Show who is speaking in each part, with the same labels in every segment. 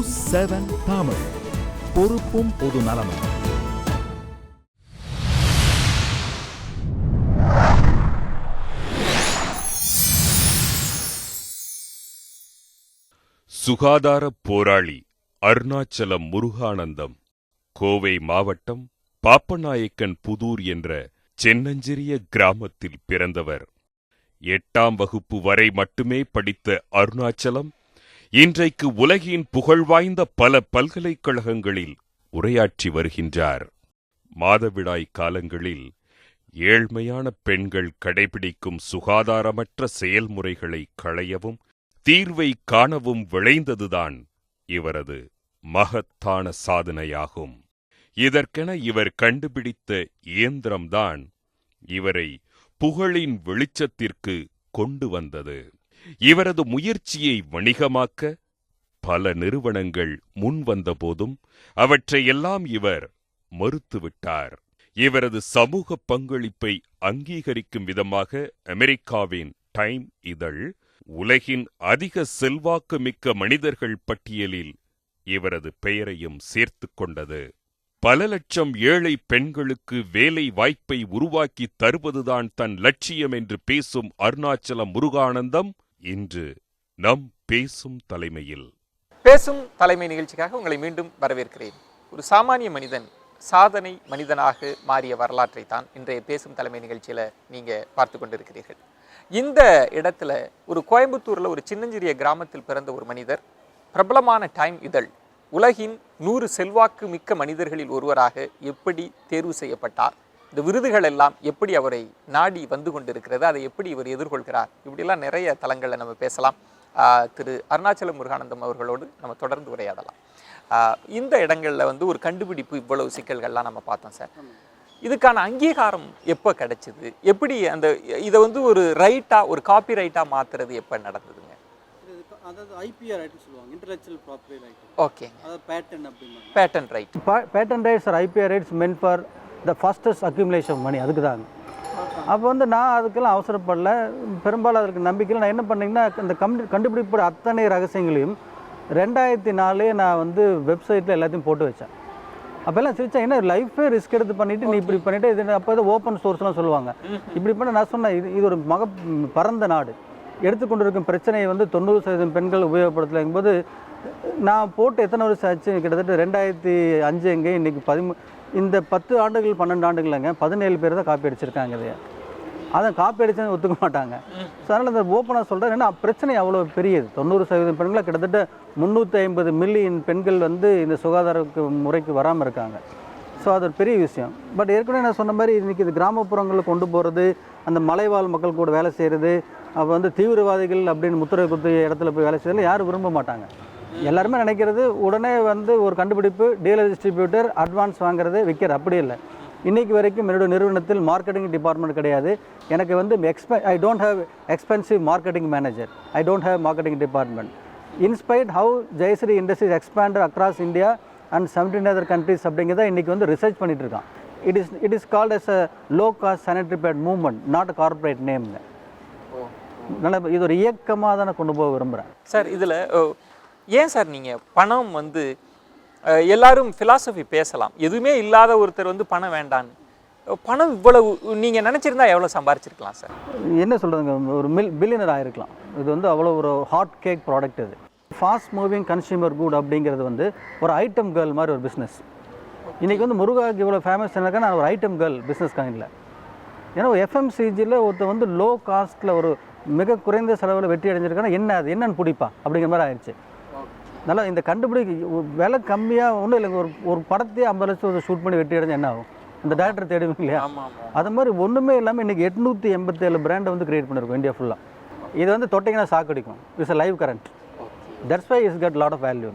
Speaker 1: News 7 Tamil, பொறுப்பும் பொது நலமும்.
Speaker 2: சுகாதார போராளி அருணாச்சலம் முருகானந்தம் கோவை மாவட்டம் பாப்பநாயக்கன் புதூர் என்ற சின்னஞ்சிறிய கிராமத்தில் பிறந்தவர். 8ஆம் வகுப்பு வரை மட்டுமே படித்த அருணாச்சலம் இன்றைக்கு உலகின் புகழ்வாய்ந்த பல பல்கலைக்கழகங்களில் உரையாற்றி வருகின்றார். மாதவிடாய் காலங்களில் ஏழ்மையான பெண்கள் கடைபிடிக்கும் சுகாதாரமற்ற செயல்முறைகளை களையவும் தீர்வை காணவும் விளைந்ததுதான் இவரது மகத்தான சாதனையாகும். இதற்கென இவர் கண்டுபிடித்த இயந்திரம்தான் இவரை புகழின் வெளிச்சத்திற்கு கொண்டு வந்தது. இவரது முயற்சியை வணிகமாக்க பல நிறுவனங்கள் முன்வந்த போதும் அவற்றையெல்லாம் இவர் மறுத்துவிட்டார். இவரது சமூக பங்களிப்பை அங்கீகரிக்கும் விதமாக அமெரிக்காவின் டைம் இதழ் உலகின் அதிக செல்வாக்கு மிக்க மனிதர்கள் பட்டியலில் இவரது பெயரையும் சேர்த்துக் கொண்டது. பல லட்சம் ஏழை பெண்களுக்கு வேலை வாய்ப்பை உருவாக்கி தருவதுதான் தன் லட்சியம் என்று பேசும் அருணாச்சலம் முருகானந்தம் இன்று நம் பேசும் தலைமையில்.
Speaker 3: பேசும் தலைமை நிகழ்ச்சிக்காக உங்களை மீண்டும் வரவேற்கிறேன். ஒரு சாமானிய மனிதன் சாதனை மனிதனாக மாறிய வரலாற்றை தான் இன்றைய பேசும் தலைமை நிகழ்ச்சியில நீங்க பார்த்து கொண்டிருக்கிறீர்கள். இந்த இடத்துல ஒரு கோயம்புத்தூர்ல ஒரு சின்னஞ்சிறிய கிராமத்தில் பிறந்த ஒரு மனிதர் பிரபலமான டைம் இதழ் உலகின் 100 செல்வாக்கு மிக்க மனிதர்களில் ஒருவராக எப்படி தேர்வு செய்யப்பட்டார், இந்த விருதுகள் எல்லாம் எப்படி அவரை நாடி வந்து கொண்டிருக்கிறது, அதை எப்படி இவர் எதிர்கொள்கிறார், இப்படிலாம் நிறைய தளங்களில் நம்ம பேசலாம். திரு அருணாச்சலம் முருகானந்தம் அவர்களோடு நம்ம தொடர்ந்து உரையாடலாம். இந்த இடங்களில் ஒரு கண்டுபிடிப்பு இவ்வளவு சிக்கல்கள்லாம் நம்ம பார்த்தோம் சார். இதுக்கான அங்கீகாரம் எப்போ கிடைச்சிது, எப்படி அந்த இதை ஒரு ரைட்டாக ஒரு காப்பி ரைட்டாக மாற்றுறது எப்போ நடந்ததுங்க?
Speaker 4: அதாவது ஐபிஆர் ரைட்னு சொல்லுவாங்க, இன்டெலெக்சுவல் ப்ராப்பர்ட்டி ரைட்.
Speaker 3: ஓகே,
Speaker 4: அதாவது பேட்டன் அப்படிங்க.
Speaker 3: Patent right.
Speaker 4: Patent rights or IPR rights meant for the fastest accumulation of money. அதுக்கு தாங்க. அப்போ நான் அதுக்கெல்லாம் அவசரப்படல, பெரும்பாலும் அதுக்கு நம்பிக்கையில் நான் என்ன பண்ணீங்கன்னா இந்த கண்டுபிடிப்போட அத்தனை ரகசியங்களையும் 2004 நான் வெப்சைட்டில் எல்லாத்தையும் போட்டு வச்சேன். அப்போல்லாம் சிரிச்சா என்ன லைஃபே ரிஸ்க் எடுத்து பண்ணிவிட்டு நீ இப்படி பண்ணிவிட்டு இது அப்போ தான் ஓப்பன் சோர்ஸ்லாம் சொல்லுவாங்க. இப்படி பண்ண நான் சொன்னேன் இது ஒரு பரந்த நாடு, எடுத்துக்கொண்டிருக்கும் பிரச்சனையை 90% பெண்கள் உபயோகப்படுத்தலைங்கும் போது நான் போட்டு எத்தனை வருஷம் ஆச்சு, கிட்டத்தட்ட 2005 எங்கே இன்றைக்கி இந்த 10 ஆண்டுகள் 12 ஆண்டுகள்ங்க 17 பேர் தான் காப்பி அடிச்சிருக்காங்க. இதையே அதை காப்பி அடிச்சா ஒத்துக்க மாட்டாங்க. ஸோ அதனால் இந்த ஓப்பனாக சொல்கிறேன். ஏன்னா பிரச்சனை அவ்வளோ பெரியது. 90% பெண்களாக கிட்டத்தட்ட 350 மில்லியன் பெண்கள் இந்த சுகாதார முறைக்கு வராமல் இருக்காங்க. ஸோ அது ஒரு பெரிய விஷயம். பட் ஏற்கனவே நான் சொன்ன மாதிரி இன்றைக்கி இது கிராமப்புறங்களில் கொண்டு போகிறது, அந்த மலைவாழ் மக்கள் கூட வேலை செய்கிறது, அப்போ தீவிரவாதிகள் அப்படின்னு முத்திரை குத்து இடத்துல போய் வேலை செய்யறதுல யாரும் விரும்ப மாட்டாங்க. எல்லாருமே நினைக்கிறது உடனே ஒரு கண்டுபிடிப்பு டீலர் டிஸ்ட்ரிபியூட்டர் அட்வான்ஸ் வாங்குறது விற்கிற, அப்படி இல்லை. இன்றைக்கி வரைக்கும் என்னோடய நிறுவனத்தில் மார்க்கெட்டிங் டிபார்ட்மெண்ட் கிடையாது. எனக்கு I don't have expensive marketing manager, I don't have marketing department. Inspired how Jayashree industries expanded across India and 17 other countries அப்படிங்கிறத இன்றைக்கி ரிசர்ச் பண்ணிட்டு இருக்கான். It is called as a low cost sanitary pad movement, not a corporate நேம்ங்க. நல்லா இது ஒரு இயக்கமாக தான் நான் கொண்டு போக விரும்புகிறேன்
Speaker 3: சார். இதில் ஏன் சார் நீங்கள் பணம் எல்லாரும் ஃபிலாசபி பேசலாம், எதுவுமே இல்லாத ஒருத்தர் பணம் வேண்டான்னு, பணம் இவ்வளவு நீங்கள் நினச்சிருந்தா எவ்வளோ சம்பாரிச்சிருக்கலாம் சார்?
Speaker 4: என்ன சொல்கிறதுங்க, ஒரு பில்லியனர் ஆகிருக்கலாம். இது அவ்வளோ ஒரு ஹாட் கேக் ப்ராடக்ட். இது ஃபாஸ்ட் மூவிங் கன்சியூமர் குட் அப்படிங்கிறது ஒரு ஐட்டம் கேர்ள் மாதிரி ஒரு பிஸ்னஸ். இன்றைக்கி முருகாவுக்கு இவ்வளோ ஃபேமஸ் என்னக்கா, நான் ஒரு ஐட்டம் கேர்ள் பிஸ்னஸ் காயினில். ஏன்னா எஃப்எம்சிஜியில் ஒருத்தர் லோ காஸ்ட்டில் ஒரு மிக குறைந்த செலவில் வெற்றி அடைஞ்சிருக்கானா என்னன்னு பிடிப்பா அப்படிங்கிற மாதிரி ஆயிடுச்சு. நல்லா இந்த விலை கம்மியாக ஒன்றும் இல்லைங்க, ஒரு படத்தையே 50 லட்சம் ஷூட் பண்ணி வெற்றி அடைஞ்சு என்ன ஆகும், அந்த டேரக்டர் தேடுவீங்க இல்லையா? அது மாதிரி ஒன்றுமே இல்லாமல் இன்றைக்கி 887 பிராண்டை கிரியேட் பண்ணியிருக்கோம் இந்தியா ஃபுல்லாக. இது தொட்டிங்கன்னா சாக்கடிக்கும். It's a live current. That's why is got lot of value.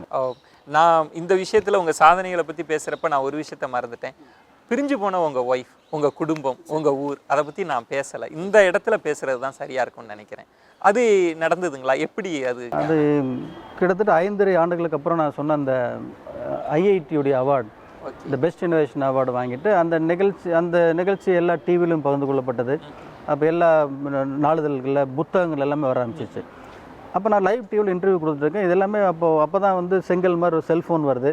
Speaker 3: நான் இந்த விஷயத்தில் உங்கள் சாதனைகளை பற்றி பேசுகிறப்ப நான் ஒரு விஷயத்த மறந்துட்டேன். பிரிஞ்சு போன உங்கள் ஒய்ஃப், உங்கள் குடும்பம், உங்கள் ஊர், அதை பற்றி நான் பேசலை. இந்த இடத்துல பேசுகிறது தான் சரியாக இருக்கும்னு நினைக்கிறேன். அது நடந்ததுங்களா? எப்படி அது
Speaker 4: கிட்டத்தட்ட 5.5 ஆண்டுகளுக்கு அப்புறம் நான் சொன்ன அந்த ஐஐடியுடைய அவார்டு, இந்த பெஸ்ட் இனோவேஷன் அவார்டு வாங்கிட்டு அந்த நிகழ்ச்சி எல்லா டிவியிலும் பகிர்ந்து கொள்ளப்பட்டது. அப்போ எல்லா நாளிதழ்களில் புத்தகங்கள் எல்லாமே வர ஆரம்பிச்சிச்சு. அப்போ நான் லைவ் டிவியில் இன்டர்வியூ கொடுத்துருக்கேன். இது எல்லாமே அப்போ தான் வந்து செங்கல் மாதிரி ஒரு செல்ஃபோன் வருது.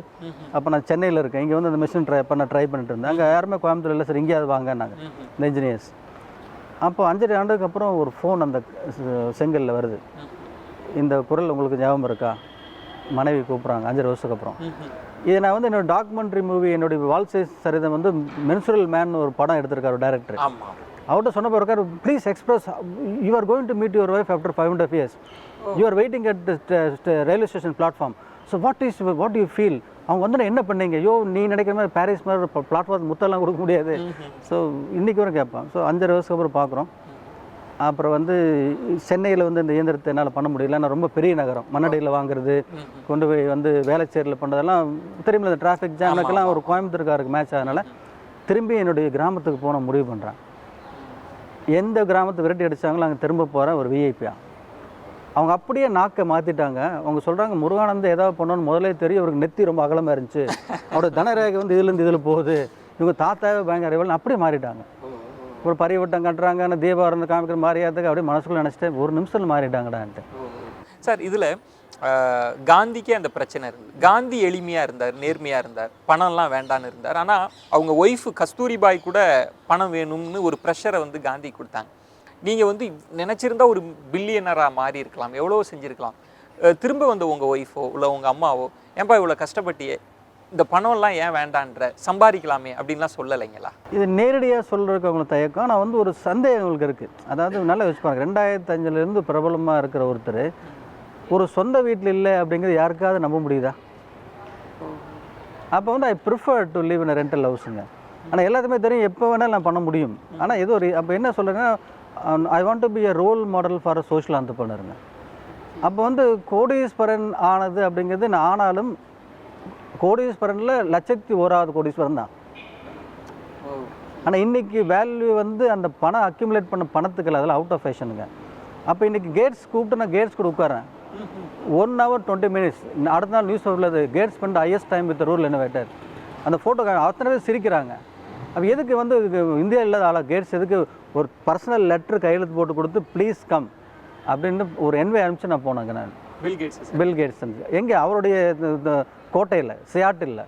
Speaker 4: அப்போ நான் சென்னையில் இருக்கேன். இங்கே வந்து அந்த மிஷின் ட்ரை பண்ணிட்டு இருந்தேன். அங்கே யாருமே கோயம்புத்தூர் இல்லை சார், இங்கேயாவது வாங்கினாங்க இந்த இன்ஜினியர்ஸ். அப்போ 5 ஆண்டுக்கு அப்புறம் ஒரு ஃபோன் அந்த செங்கலில் வருது. இந்த குரல் உங்களுக்கு ஞாபகம் இருக்கா? மனைவி கூப்பிட்றாங்க 5 வருஷத்துக்கு அப்புறம். இதை நான் வந்து என்னோட டாக்குமெண்ட்ரி மூவி, என்னுடைய வாழ்க்கை சரிதம் வந்து மென்சுரல் மேன் ஒரு படம் எடுத்திருக்காரு ஒரு டைரக்டர். அவர்கிட்ட சொன்ன பிறகு please express you are going to meet your wife after 500 years. You are waiting at railway station platform. So what you feel? அவங்க வந்து என்ன பண்ணீங்க? ஐயோ நீ நினைக்கிற மாதிரி பாரிஸ் மாதிரி பிளாட்ஃபார்ம் முத்தெல்லாம் கொடுக்க முடியாது. ஸோ இன்றைக்கி வரும் கேட்பான். ஸோ 5 வருஷத்துக்கு அப்புறம் பார்க்குறோம். அப்புறம் வந்து சென்னையில் வந்து இந்த இயந்திரத்தை என்னால் பண்ண முடியல. நான் ரொம்ப பெரிய நகரம், மண்ணடியில் வாங்குறது, கொண்டு போய் வந்து வேலைச்சேரியில் பண்ணுறதெல்லாம் தெரியுமில்ல. இந்த டிராஃபிக் ஜாமுக்கெல்லாம் ஒரு கோயம்புத்தூர்காருக்கு மேட்ச் ஆகிறதுனால திரும்பி என்னுடைய கிராமத்துக்கு போன முடிவு பண்ணுறேன். எந்த கிராமத்தை விரட்டி அடித்தாங்களோ அங்கே திரும்ப போகிறேன் ஒரு விஐபியாக. அவங்க அப்படியே நாக்கை மாற்றிட்டாங்க. அவங்க சொல்கிறாங்க முருகானந்தம் ஏதாவது பண்ணணும்னு முதலே தெரியும். அவருக்கு நெத்தி ரொம்ப அகலமாக இருந்துச்சு, அவரோட தனரேகை வந்து இதுலேருந்து இதில் போகுது, இவங்க தாத்தாவே பயங்கர அறிவாளி, அப்படியே மாறிட்டாங்க. ஒரு பரிவட்டம் கட்டுறாங்க, ஆனால் தீபாவளி காமிக்கிற மாதிரியாதுக்கு அப்படியே மனசுக்குள்ளே நினச்சிட்டேன் ஒரு நிமிஷத்தில் மாறிட்டாங்கடான்ட்டு.
Speaker 3: சார் இதில் காந்திக்கே அந்த பிரச்சனை இருந்தது. காந்தி எளிமையாக இருந்தார், நேர்மையாக இருந்தார், பணம்லாம் வேண்டான்னு இருந்தார். ஆனால் அவங்க ஒய்ஃபு கஸ்தூரிபாய் கூட பணம் வேணும்னு ஒரு ப்ரெஷரை வந்து காந்தி கொடுத்தாங்க. நீங்கள் வந்து நினச்சிருந்தா ஒரு பில்லியனராக மாறி இருக்கலாம், எவ்வளோ செஞ்சுருக்கலாம். திரும்ப வந்து உங்கள் ஒய்ஃபோ இல்லை உங்கள் அம்மாவோ ஏன்பா இவ்வளோ கஷ்டப்பட்டியே, இந்த பணம்லாம் ஏன் வேண்டான்ற, சம்பாதிக்கலாமே அப்படின்லாம் சொல்லலைங்களா?
Speaker 4: இது நேரடியாக சொல்கிறதுக்கு அவங்களுக்கு தயக்கம். ஆனால் வந்து ஒரு சந்தேகம் அவங்களுக்கு இருக்குது. அதாவது நல்லா வச்சுப்பாங்க, 2005 பிரபலமாக இருக்கிற ஒருத்தர் ஒரு சொந்த வீட்டில் இல்லை அப்படிங்கிறது யாருக்காவது நம்ப முடியுதா? அப்போ வந்து I prefer to live in rental ஹவுஸுங்க. ஆனால் எல்லாத்துக்குமே தெரியும் எப்போ வேணாலும் நான் பண்ண முடியும். ஆனால் ஏதோ ஒரு அப்போ என்ன சொல்கிறேன்னா, I want to be a role model for a social entrepreneur. அப்போ வந்து கோடீஸ்வரன் ஆனது அப்படிங்கிறது நான் ஆனாலும் கோடீஸ்வரனில் 1,01,000 கோடீஸ்வரன் தான். ஆனால் இன்றைக்கி வேல்யூ வந்து அந்த பணம் அக்யூமுலேட் பண்ண பணத்துக்கு இல்லை, அதெல்லாம் அவுட் ஆஃப் ஃபேஷனுங்க. அப்போ இன்றைக்கி கேட்ஸ் கூப்பிட்டு நான் கேட்ஸ் கூட உட்காரேன் 1 hour 20 minutes. அடுத்த நாள் நியூஸ் உள்ளது Gates spend highest time with rural innovator. அந்த ஃபோட்டோ அத்தனை பேர் சிரிக்கிறாங்க. அப்போ எதுக்கு வந்து இந்தியா இல்லாத ஆளா கேட்ஸ் எதுக்கு ஒரு பர்சனல் லெட்டர் கையெழுத்து போட்டு கொடுத்து ப்ளீஸ் கம் அப்படின்னு ஒரு என்வே அனுப்பிச்சு நான் போனேங்க. நான் பில் கேட்ஸ் எங்கே அவருடைய கோட்டையில் சியாட்டில்.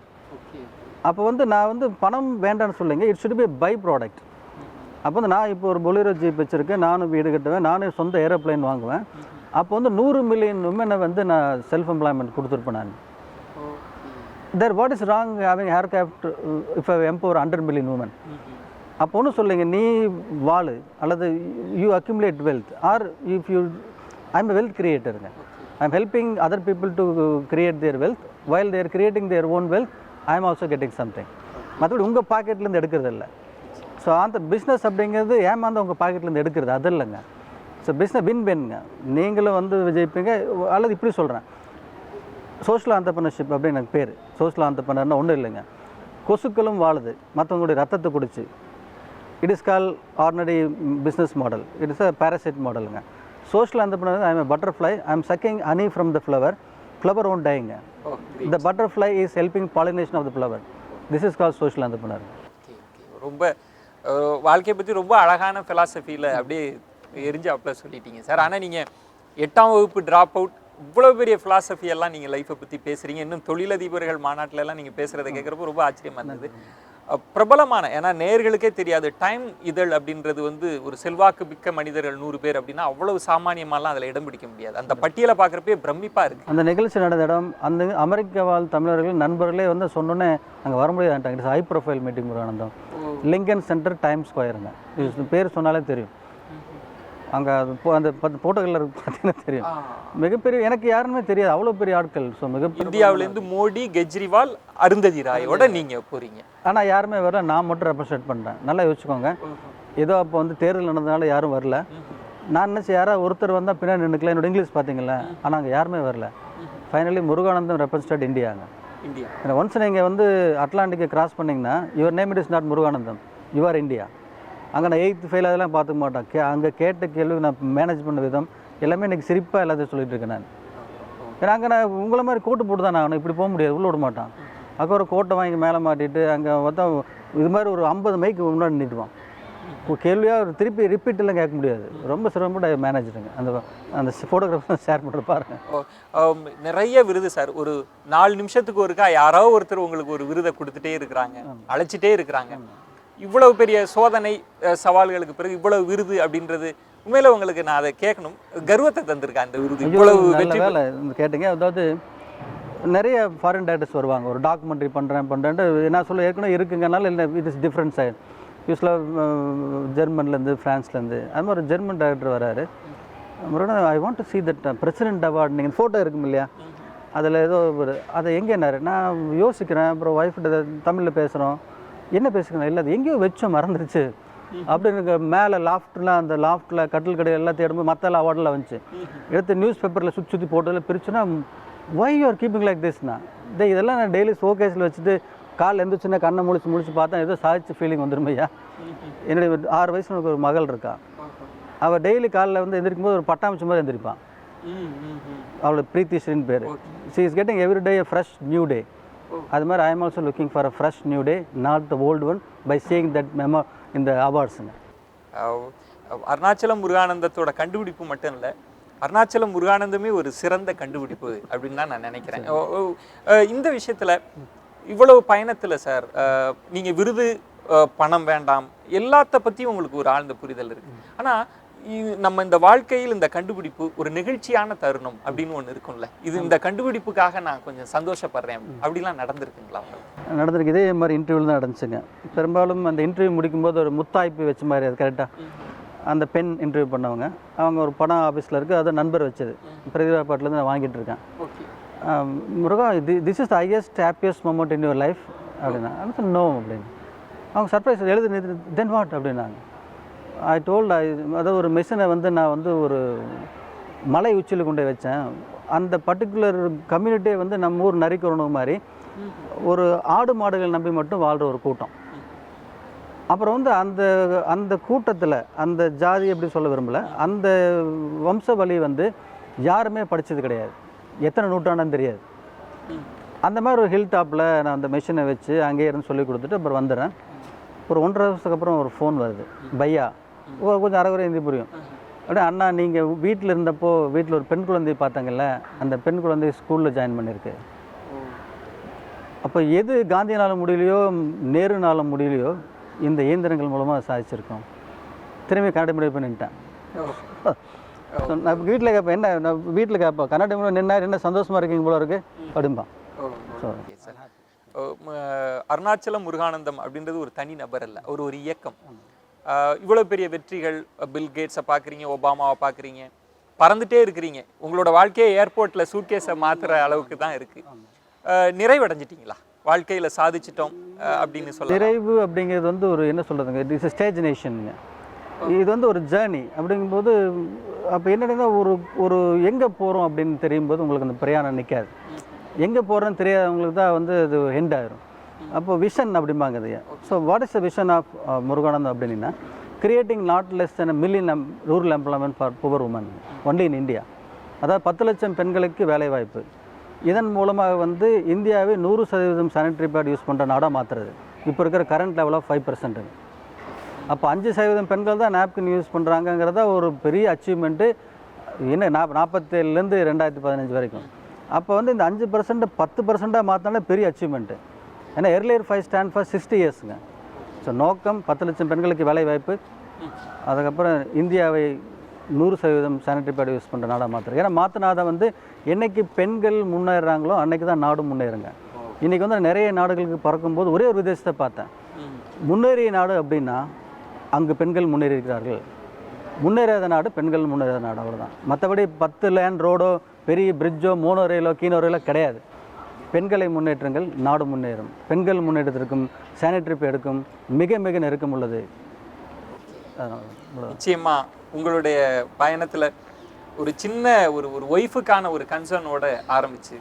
Speaker 4: அப்போ வந்து நான் வந்து பணம் வேண்டான்னு சொல்லுங்க, it should be by product. அப்போ வந்து நான் இப்போ ஒரு பொலிரோ ஜீப் வச்சுருக்கேன், நானும் வீடு கட்டுவேன், நானும் சொந்த ஏரோப்ளைன் வாங்குவேன். அப்போ வந்து 100 million உமனை வந்து நான் செல்ஃப் எம்ப்ளாய்மெண்ட் கொடுத்துருப்பேன் நான். There what is wrong having aircraft if I empower 100 million woman? அப்போ ஒன்றும் சொல்லுங்க, நீ வாழு அல்லது you accumulate wealth or if you I am a wealth கிரியேட்டருங்க. I am helping other people to create their wealth while they're creating their own wealth. I am also getting something. மற்றபடி உங்கள் பாக்கெட்லேருந்து எடுக்கிறது இல்லை. ஸோ அந்த business அப்படிங்கிறது ஏமாந்து உங்கள் பாக்கெட்லேருந்து எடுக்கிறது அது இல்லைங்க. ஸோ பிஸ்னஸ் வின் வின்ங்க. நீங்களும் வந்து ஜெயிப்பீங்க. அல்லது இப்படி சொல்கிறேன், சோஷியல் ஆண்டர்ப்ரனர்ஷிப் அப்படின்னு எனக்கு பேர். சோஷியல் ஆண்டர்ப்ரனர்னா ஒன்றும் இல்லைங்க, கொசுக்களும் வாழுது மற்றவங்களுடைய ரத்தத்தை குடிச்சு. It is call ordinary business model. It is a parasite மாடலுங்க. Social entrepreneur I am a butterfly, I am sucking honey from the flower. Flower won't டைங்க. The butterfly is helping pollination of the flower. This is call social entrepreneur.
Speaker 3: ரொம்ப வாழ்க்கையை பற்றி ரொம்ப அழகான ஃபிலாசபியில் அப்படியே எரிஞ்சாப்பில் சொல்லிட்டீங்க sir. ஆனால் நீங்கள் 8ஆம் வகுப்பு ட்ராப் அவுட், இவ்வளோ பெரிய ஃபிலாசபி எல்லாம் நீங்கள் லைஃப்பை பற்றி பேசுகிறீங்க. இன்னும் தொழிலதிபர்கள் மாநாட்டிலலாம் நீங்கள் பேசுகிறத கேட்குறப்போ ரொம்ப ஆச்சரியமாக இருந்தது. பிரபலமான, ஏன்னா நேயர்களுக்கே தெரியாது, டைம் இதழ் அப்படின்றது வந்து ஒரு செல்வாக்கு மிக்க மனிதர்கள் 100 பேர் அப்படின்னா அவ்வளவு சாமானியமாலாம் அதில் இடம் பிடிக்க முடியாது. அந்த பட்டியலை பார்க்குறப்பே பிரமிப்பாக இருக்குது.
Speaker 4: அந்த நிகழ்ச்சி நடந்த இடம் அந்த அமெரிக்க வாழ் தமிழர்கள் நண்பர்களே வந்து சொன்னோன்னே அங்கே வர முடியாதுட்டாங்க. It's high profile meeting Muruganantham. Lincoln center time ஸ்கொயருங்க. இது பேர் சொன்னாலே தெரியும். அங்கே அந்த 10 போட்டோகளில் பார்த்தீங்கன்னா தெரியும். மிகப்பெரிய, எனக்கு யாருமே தெரியாது, அவ்வளோ பெரிய ஆட்கள். ஸோ மிகப்பெரிய
Speaker 3: இந்தியாவிலேருந்து மோடி, கெஜ்ரிவால், அருந்ததி ராயோட நீங்கள் போகிறீங்க.
Speaker 4: ஆனால் யாருமே வரல, நான் மட்டும் ரெப்ரசன்ட் பண்ணுறேன். நல்லா யோசிச்சுக்கோங்க. ஏதோ அப்போ வந்து தேர்தல் நடந்ததுனால யாரும் வரல. நான் நினச்சி யாராவது ஒருத்தர் வந்தால் பின்னாடி நின்றுக்கலாம். என்னோட இங்கிலீஷ் பார்த்தீங்களா, ஆனால் அங்கே யாருமே வரல. ஃபைனலி முருகானந்தம் ரெப்ரசன்ட் இந்தியாங்க. இந்தியா ஒன்ஸ் நீங்கள் வந்து அட்லாண்டிக்கை கிராஸ் பண்ணிங்கன்னா your name it is not Muruganantham, your India. அங்கே நான் 8th ஃபெயில் அதெல்லாம் பார்த்துக்க மாட்டேன். அங்கே கேட்ட கேள்வி, நான் மேனேஜ் பண்ண விதம் எல்லாமே இன்றைக்கி சிரிப்பாக எல்லாத்தையும் சொல்லிட்டு இருக்கேன் நான். ஏன்னா அங்கே நான் உங்களை மாதிரி கோட்டு போட்டு தான் நான் இப்படி போக முடியாது, உள்ளே விட மாட்டான். அங்கே ஒரு கோட்டை வாங்கி மேலே மாட்டிட்டு அங்கே பார்த்தா இது மாதிரி ஒரு 50 மைக்கு முன்னாடி நின்றுவான். கேள்வியாக ஒரு திருப்பி ரிப்பீட்டெல்லாம் கேட்க முடியாது. ரொம்ப சிரமப்பட்டு மேனேஜருங்க அந்த ஃபோட்டோகிராஃபர் ஷேர் பண்ணுற பாருங்க.
Speaker 3: நிறைய விருது சார். ஒரு 4 நிமிஷத்துக்கு ஒருக்கா யாரோ ஒருத்தர் உங்களுக்கு ஒரு விருதை கொடுத்துட்டே இருக்கிறாங்க, அழைச்சிட்டே இருக்கிறாங்க. இவ்வளவு பெரிய சோதனை சவால்களுக்கு பிறகு இவ்வளவு விருது அப்படின்றது உண்மையில உங்களுக்கு நான் அதை கேட்கணும், கர்வத்தை தந்திருக்கேன் அந்த விருது. இவ்வளவு வெற்றி
Speaker 4: வேலை கேட்டீங்க. அதாவது நிறைய ஃபாரின் டேரக்டர்ஸ் வருவாங்க, ஒரு டாக்குமெண்ட்ரி பண்ணுறேன்ட்டு நான் சொல்ல ஏற்கனவே இருக்குங்கனால இல்லை, இட் இஸ் டிஃப்ரெண்ட் சைடு. யூஸ்வலாக ஜெர்மன்லேருந்து ஃப்ரான்ஸ்லேருந்து அது மாதிரி ஒரு ஜெர்மன் டேரக்டர் வராரு. ஐ want to see that president award. நீங்கள் ஃபோட்டோ இருக்கும் இல்லையா, அதில் ஏதோ ஒரு அதை எங்கேனாரு நான் யோசிக்கிறேன். அப்புறம் ஒய்ஃப்கிட்ட தமிழில் பேசுகிறோம், என்ன பேசுகிறேன், இல்லை அது எங்கேயோ வச்சோம் மறந்துடுச்சு அப்படின்னு. மேலே லாஃப்ட்லாம் அந்த லாஃப்ட்டில் கட்டில் கடை எல்லாம் தேடும்போது மற்ற அவார்டெலாம் வந்துச்சு. எடுத்து நியூஸ் பேப்பரில் சுற்றி போட்டதில் பிரிச்சுன்னா why you are keeping like திஸ்னா இதெல்லாம் நான் டெய்லி ஷோகேஸில் வச்சுட்டு காலைல எழுந்திரிச்சுன்னா கண்ணை முடிச்சு பார்த்தா ஏதோ சாதிச்சு ஃபீலிங் வந்துருமையா. என்னுடைய 6 வயசு எனக்கு ஒரு மகள் இருக்கா. அவள் டெய்லி காலைல வந்து எந்திரிக்கும் போது ஒரு பட்டாமிச்சு மாதிரி எந்திரிப்பான். அவளை பிரீத்தி ஸ்ரீன்னு பேர். She is getting every day fresh new day. அது மாதிரி I am also looking for a fresh new day, not the old one, by seeing that memo இந்த அவார்ட்ஸுங்க.
Speaker 3: அருணாச்சலம் முருகானந்தத்தோட கண்டுபிடிப்பு மட்டும் இல்லை, அருணாச்சலம் முருகானந்தமே ஒரு சிறந்த கண்டுபிடிப்பு அப்படின்னு தான் நான் நினைக்கிறேன். இந்த விஷயத்தில் இவ்வளவு பயணத்தில் சார் நீங்கள் விருது பணம் வேண்டாம் எல்லாத்த பற்றியும் உங்களுக்கு ஒரு ஆழ்ந்த புரிதல் இருக்குது. ஆனால் நம்ம இந்த வாழ்க்கையில் இந்த கண்டுபிடிப்பு ஒரு நெகிழ்ச்சியான தருணம் அப்படின்னு ஒன்று இருக்கும்ல, இது இந்த கண்டுபிடிப்புக்காக நான் கொஞ்சம் சந்தோஷப்படுறேன் அப்படிலாம் நடந்திருக்குங்களா?
Speaker 4: நடந்திருக்கு. இதே மாதிரி இன்டர்வியூ தான் நடந்துச்சுங்க. பெரும்பாலும் அந்த இன்டர்வியூ முடிக்கும்போது ஒரு முத்தாய்ப்பு வச்ச மாதிரி, அது கரெக்டாக அந்த பெண் இன்டர்வியூ பண்ணவங்க அவங்க ஒரு படம் ஆஃபீஸில் இருக்குது, அது நண்பர் வச்சது, பிரதிபா பாட்டிலேருந்து நான் வாங்கிட்டு இருக்கேன். Muruga this is the highest happiest moment in your life அப்படின்னா. அது நோ அப்படின்னு அவங்க சர்ப்ரைஸ் எழுது தென் வாட் அப்படின்னாங்க. ஐ டோல்ட் அதாவது ஒரு மிஷினை வந்து நான் வந்து ஒரு மலை உச்சியில் கொண்டு வச்சேன். அந்த பர்டிகுலர் கம்யூனிட்டியை வந்து நம்ம ஊர் நரிக்கிறணும் மாதிரி ஒரு ஆடு மாடுகள் நம்பி மட்டும் வாழ்கிற ஒரு கூட்டம். அப்புறம் வந்து அந்த அந்த கூட்டத்தில் அந்த ஜாதி எப்படி சொல்ல விரும்பலை, அந்த வம்ச வழி வந்து யாருமே படித்தது கிடையாது, எத்தனை நூற்றாண்டுன்னு தெரியாது. அந்த மாதிரி ஒரு ஹில் டாப்பில் நான் அந்த மிஷினை வச்சு அங்கேயே இருந்து சொல்லி கொடுத்துட்டு அப்புறம் வந்துடுறேன். ஒரு 1.5 வருஷத்துக்கு அப்புறம் ஒரு ஃபோன் வருது, பையா கொஞ்சம் அரைகுறை ஹிந்தி புரியும். அப்படியே அண்ணா நீங்கள் வீட்டில் இருந்தப்போ வீட்டில் ஒரு பெண் குழந்தை பார்த்தாங்கல்ல, அந்த பெண் குழந்தை ஸ்கூலில் ஜாயின் பண்ணியிருக்கு. அப்போ எது காந்தியினால முடியலையோ நேருனால முடியலையோ இந்த இயந்திரங்கள் மூலமாக சாதிச்சிருக்கோம். திரும்பி கன்னட மீடியம் பண்ணிட்டேன். நான் வீட்டில் கேட்பேன், என்ன நான் வீட்டில் கேட்பேன் கன்னட மீடியம் நின்னா என்ன சந்தோஷமாக இருக்கீங்க போல இருக்கு அப்படிம்பான்.
Speaker 3: அருணாச்சலம் முருகானந்தம் அப்படின்றது ஒரு தனி நபர் அல்ல, ஒரு இயக்கம். இவ்வளோ பெரிய வெற்றிகள், பில் கேட்ஸை பார்க்குறீங்க, ஒபாமாவை பார்க்குறீங்க, பறந்துட்டே இருக்கிறீங்க. உங்களோட வாழ்க்கையை ஏர்போர்ட்டில் சூட்கேஸை மாற்றுற அளவுக்கு தான் இருக்குது. நிறைவடைஞ்சிட்டிங்களா? வாழ்க்கையில் சாதிச்சிட்டோம் அப்படின்னு சொல்ல
Speaker 4: நிறைவு அப்படிங்கிறது வந்து ஒரு என்ன சொல்கிறதுங்க, இட் இஸ் ஸ்டேஜினேஷனுங்க. இது வந்து ஒரு ஜேர்னி அப்படிங்கும்போது அப்போ என்னென்னா ஒரு எங்கே போகிறோம் அப்படின்னு தெரியும் போது உங்களுக்கு அந்த பிரயாணம் நிற்காது. எங்கே போகிறோன்னு தெரியாதவங்களுக்கு தான் வந்து அது ஹெண்ட் ஆயிரும். அப்போ விஷன் அப்படிம்பாங்க அது. So what is the vision of Muruganantham அப்படின்னா, creating not less then million rural employment for poor woman only in India. அதாவது 10 லட்சம் பெண்களுக்கு வேலைவாய்ப்பு. இதன் மூலமாக வந்து இந்தியாவை 100% சானிட்டரி பேட் யூஸ் பண்ணுற நாடாக மாற்றுறது. இப்போ இருக்கிற கரண்ட் லெவல் ஆஃப் 5%. அப்போ 5% பெண்கள் தான் நாப்கின் யூஸ் பண்ணுறாங்கங்கிறத ஒரு பெரிய அச்சீவ்மெண்ட்டு. என்ன 47லேருந்து 2015 வரைக்கும். அப்போ வந்து இந்த 5% 10%ஆக மாற்றினாலே பெரிய அச்சீவ்மெண்ட்டு. ஏன்னா எர்லியர் 5 ஸ்டாண்ட் ஃபார் 60 இயர்ஸுங்க. ஸோ நோக்கம் 10 லட்சம் பெண்களுக்கு வேலை வாய்ப்பு, அதுக்கப்புறம் இந்தியாவை 100% சானிட்டரி பேட் யூஸ் பண்ணுற நாடாக மாற்றுறது. ஏன்னா மாற்றினாதான் வந்து என்றைக்கு பெண்கள் முன்னேறாங்களோ அன்றைக்கி தான் நாடும் முன்னேறுங்க. இன்றைக்கி வந்து நிறைய நாடுகளுக்கு பறக்கும்போது ஒரே ஒரு விதேசத்தை பார்த்தேன். முன்னேறிய நாடு அப்படின்னா அங்கு பெண்கள் முன்னேறி இருக்கிறார்கள், முன்னேறாத நாடு பெண்கள் முன்னேறாத நாடு, அவ்வளோதான். மற்றபடி 10 லேண்ட் ரோடோ பெரிய பிரிட்ஜோ மோனோ ரயிலோ கீனோ ரயிலோ கிடையாது. பெண்களை முன்னேற்றங்கள் நாடு முன்னேறும். பெண்கள் முன்னேற்றத்திற்கும் சானிட்டரி பேடுக்கும் மிக மிக நெருக்கம் உள்ளது.
Speaker 3: நிச்சயமா உங்களுடைய பயணத்தில் ஒரு சின்ன ஒரு ஒய்ஃபுக்கான ஒரு கன்சர்னோட ஆரம்பிச்சு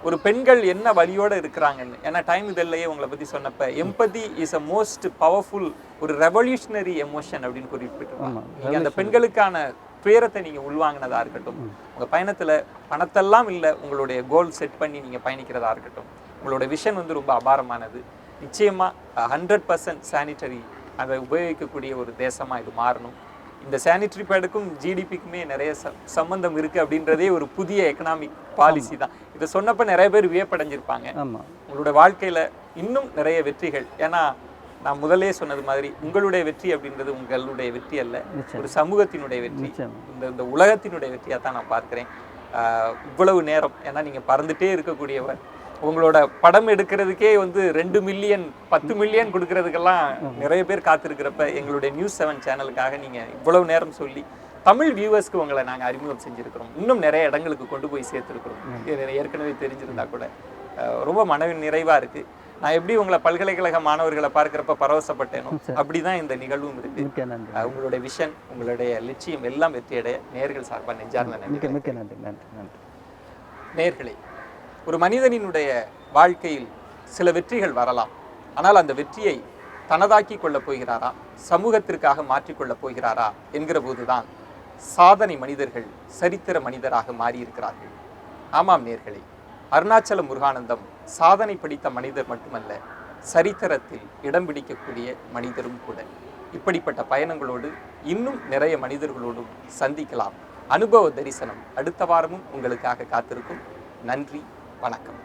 Speaker 3: ஒரு பெண்கள் என்ன வழியோடு இருக்கிறாங்கன்னு, ஏன்னா டைம் இதெல்லையே உங்களை பற்றி சொன்னப்ப empathy is a most powerful ஒரு ரெவல்யூஷனரி எமோஷன் அப்படின்னு குறிப்பிட்டிருக்காங்க. நீங்கள் அந்த பெண்களுக்கான துயரத்தை நீங்கள் உள்வாங்கினதா இருக்கட்டும், உங்கள் பயணத்தில் பணத்தெல்லாம் இல்லை, உங்களுடைய கோல் செட் பண்ணி நீங்கள் பயணிக்கிறதா இருக்கட்டும், உங்களோட விஷன் வந்து ரொம்ப அபாரமானது. நிச்சயமாக 100% சானிட்டரி அதை உபயோகிக்கக்கூடிய ஒரு தேசமாக இது மாறணும். இந்த சானிட்டரி பேடுக்கும் ஜிடிபிக்குமே நிறைய சம்பந்தம் இருக்குது அப்படின்றதே ஒரு புதிய எக்கனாமிக் பாலிசி தான். இதை சொன்னப்போ நிறைய பேர் வியப்படைஞ்சிருப்பாங்க. உங்களோட வாழ்க்கையில் இன்னும் நிறைய வெற்றிகள், ஏன்னா நான் முதலே சொன்னது மாதிரி உங்களுடைய வெற்றி அப்படின்றது உங்களுடைய வெற்றி அல்ல, ஒரு சமூகத்தினுடைய வெற்றி, இந்த உலகத்தினுடைய வெற்றியாக தான் நான் பார்க்குறேன். இவ்வளவு நேரம், ஏன்னா நீங்கள் பறந்துட்டே இருக்கக்கூடியவர், உங்களோட படம் எடுக்கிறதுக்கே 2 மில்லியன் 10 மில்லியன் கொடுக்கறதுக்கெல்லாம் நிறைய பேர் காத்திருக்கிறப்ப எங்களுடைய நியூஸ் 7 சேனலுக்காக நீங்கள் இவ்வளவு நேரம் சொல்லி தமிழ் வியூவர்ஸ்க்கு உங்களை நாங்கள் அறிமுகம் செஞ்சுருக்கிறோம். இன்னும் நிறைய இடங்களுக்கு கொண்டு போய் சேர்த்துருக்கிறோம். ஏற்கனவே தெரிஞ்சிருந்தா கூட ரொம்ப மனதின் நிறைவாக இருக்குது. நான் எப்படி உங்களை பல்கலைக்கழக மாணவர்களை பார்க்குறப்ப பரவசப்பட்டேனோ அப்படிதான் இந்த நிகழ்வும் இருக்கு. உங்களுடைய விஷன், உங்களுடைய லட்சியம் எல்லாம் வெற்றியடைய நேயர்கள் சார்பாக நெஞ்சார்ந்த நன்றி. நேயர்களே, ஒரு மனிதனினுடைய வாழ்க்கையில் சில வெற்றிகள் வரலாம். ஆனால் அந்த வெற்றியை தனதாக்கி கொள்ளப் போகிறாரா, சமூகத்திற்காக மாற்றிக்கொள்ளப் போகிறாரா என்கிற போதுதான் சாதனை மனிதர்கள் சரித்திர மனிதராக மாறியிருக்கிறார்கள். ஆமாம் நேயர்களே, அருணாச்சல முருகானந்தம் சாதனை படித்த மனிதர் மட்டுமல்ல, சரித்திரத்தில் இடம் பிடிக்கக்கூடிய மனிதரும் கூட. இப்படிப்பட்ட பயணங்களோடு இன்னும் நிறைய மனிதர்களோடும் சந்திக்கலாம். அனுபவ தரிசனம் அடுத்த வாரமும் உங்களுக்காக காத்திருக்கும். நன்றி, வணக்கம்.